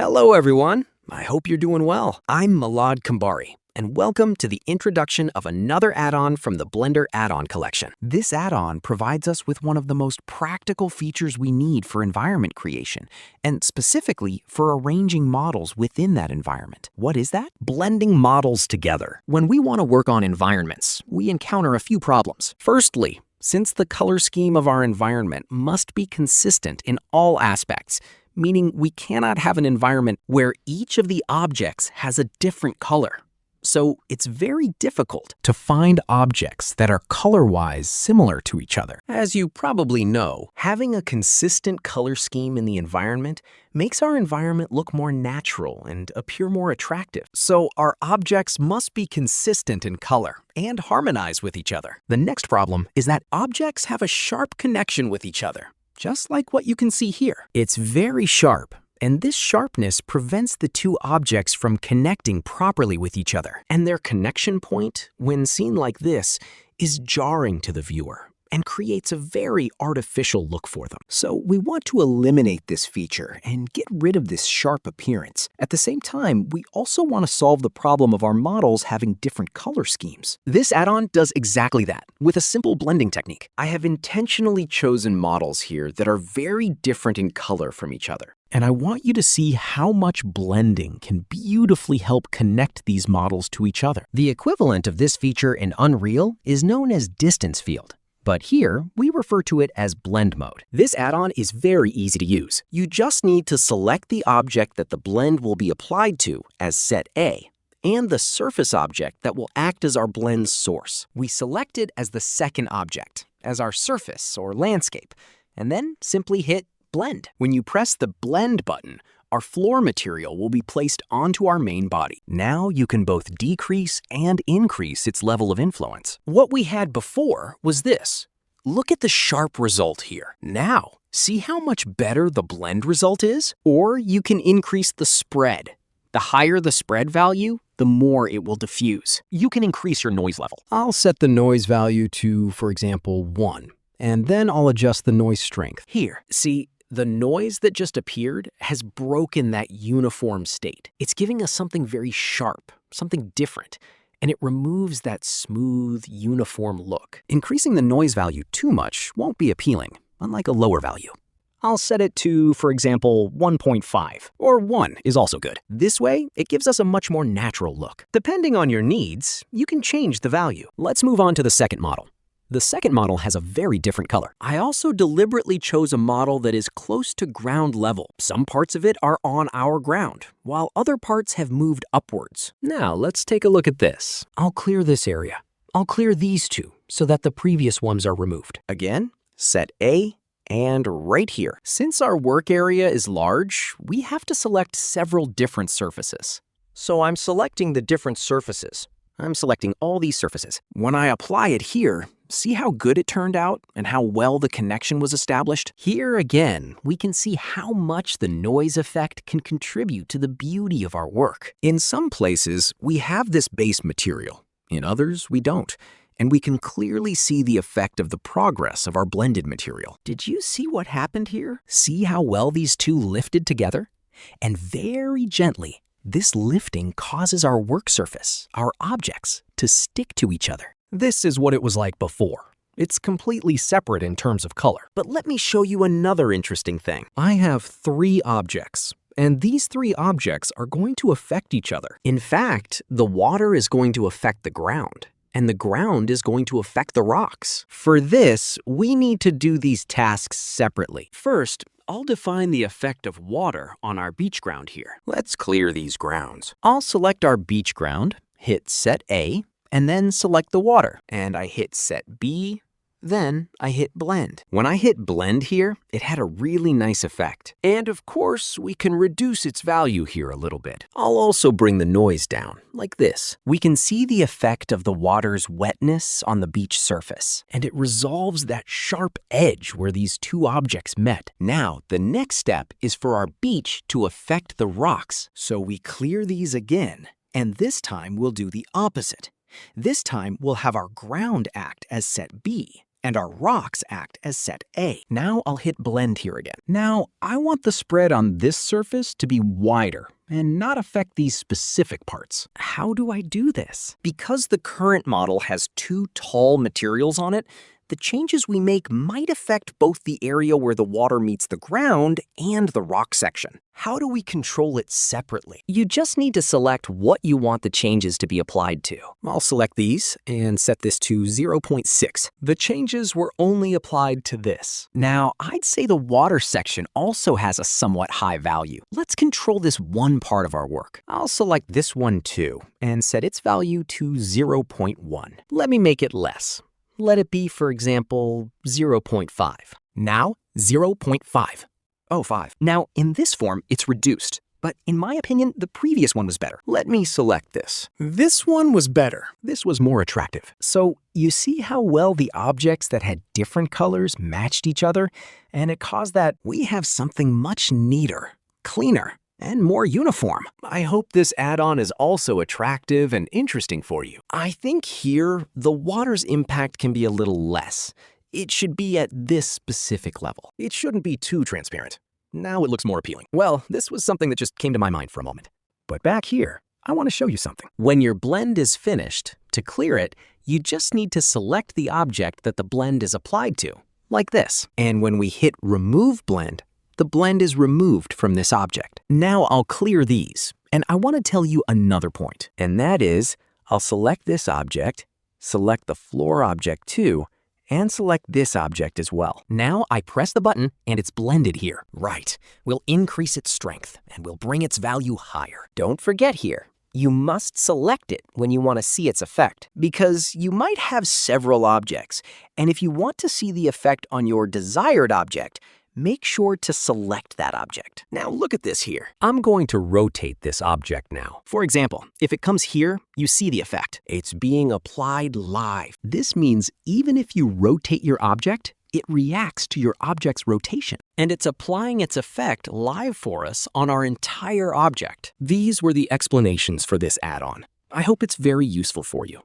Hello everyone, I hope you're doing well. I'm Milad Kambari, and welcome to the introduction of another add-on from the Blender add-on collection. This add-on provides us with one of the most practical features we need for environment creation, and specifically for arranging models within that environment. What is that? Blending models together. When we want to work on environments, we encounter a few problems. Firstly, since the color scheme of our environment must be consistent in all aspects, meaning we cannot have an environment where each of the objects has a different color. So it's very difficult to find objects that are color-wise similar to each other. As you probably know, having a consistent color scheme in the environment makes our environment look more natural and appear more attractive. So our objects must be consistent in color and harmonize with each other. The next problem is that objects have a sharp connection with each other, just like what you can see here. It's very sharp, and this sharpness prevents the two objects from connecting properly with each other. And their connection point, when seen like this, is jarring to the viewer and creates a very artificial look for them. So we want to eliminate this feature and get rid of this sharp appearance. At the same time, we also want to solve the problem of our models having different color schemes. This add-on does exactly that with a simple blending technique. I have intentionally chosen models here that are very different in color from each other. And I want you to see how much blending can beautifully help connect these models to each other. The equivalent of this feature in Unreal is known as distance field, but here we refer to it as blend mode. This add-on is very easy to use. You just need to select the object that the blend will be applied to as set A, and the surface object that will act as our blend source. We select it as the second object, as our surface or landscape, and then simply hit Blend. When you press the Blend button, our floor material will be placed onto our main body. Now you can both decrease and increase its level of influence. What we had before was this. Look at the sharp result here. Now, see how much better the blend result is? Or you can increase the spread. The higher the spread value, the more it will diffuse. You can increase your noise level. I'll set the noise value to, for example, 1, and then I'll adjust the noise strength. Here, see, the noise that just appeared has broken that uniform state. It's giving us something very sharp, something different, and it removes that smooth, uniform look. Increasing the noise value too much won't be appealing, unlike a lower value. I'll set it to, for example, 1.5, or 1 is also good. This way, it gives us a much more natural look. Depending on your needs, you can change the value. Let's move on to the second model. The second model has a very different color. I also deliberately chose a model that is close to ground level. Some parts of it are on our ground, while other parts have moved upwards. Now, let's take a look at this. I'll clear this area. I'll clear these two so that the previous ones are removed. Again, set A, and right here. Since our work area is large, we have to select several different surfaces. So I'm selecting the different surfaces. I'm selecting all these surfaces. When I apply it here, see how good it turned out and how well the connection was established? Here again, we can see how much the noise effect can contribute to the beauty of our work. In some places, we have this base material. In others, we don't. And we can clearly see the effect of the progress of our blended material. Did you see what happened here? See how well these two lifted together? And very gently, this lifting causes our work surface, our objects, to stick to each other. This is what it was like before. It's completely separate in terms of color. But let me show you another interesting thing. I have 3 objects, and these 3 objects are going to affect each other. In fact, the water is going to affect the ground, and the ground is going to affect the rocks. For this, we need to do these tasks separately. First, I'll define the effect of water on our beach ground here. Let's clear these grounds. I'll select our beach ground, hit Set A, and then select the water. And I hit Set B, then I hit Blend. When I hit Blend here, it had a really nice effect. And of course, we can reduce its value here a little bit. I'll also bring the noise down, like this. We can see the effect of the water's wetness on the beach surface, and it resolves that sharp edge where these two objects met. Now, the next step is for our beach to affect the rocks. So we clear these again, and this time we'll do the opposite. This time, we'll have our ground act as Set B, and our rocks act as set A. Now I'll hit blend here again. Now I want the spread on this surface to be wider and not affect these specific parts. How do I do this? Because the current model has two tall materials on it, the changes we make might affect both the area where the water meets the ground and the rock section. How do we control it separately? You just need to select what you want the changes to be applied to. I'll select these and set this to 0.6. The changes were only applied to this. Now, I'd say the water section also has a somewhat high value. Let's control this one part of our work. I'll select this one too and set its value to 0.1. Let me make it less. Let it be, for example, 0.5. Now, 0.5. Oh, 5. Now, in this form, it's reduced. But in my opinion, the previous one was better. Let me select this. This one was better. This was more attractive. So you see how well the objects that had different colors matched each other? And it caused that we have something much neater, cleaner, and more uniform. I hope this add-on is also attractive and interesting for you. I think here, the water's impact can be a little less. It should be at this specific level. It shouldn't be too transparent. Now it looks more appealing. Well, this was something that just came to my mind for a moment. But back here, I want to show you something. When your blend is finished, to clear it, you just need to select the object that the blend is applied to, like this. And when we hit Remove Blend, the blend is removed from this object. Now I'll clear these, and I want to tell you another point, and that is I'll select this object, select the floor object too, and select this object as well. Now I press the button and it's blended here. Right, we'll increase its strength and we'll bring its value higher. Don't forget here, you must select it when you want to see its effect, because you might have several objects, and if you want to see the effect on your desired object, make sure to select that object. Now look at this here. I'm going to rotate this object now. For example, if it comes here, you see the effect. It's being applied live. This means even if you rotate your object, it reacts to your object's rotation, and it's applying its effect live for us on our entire object. These were the explanations for this add-on. I hope it's very useful for you.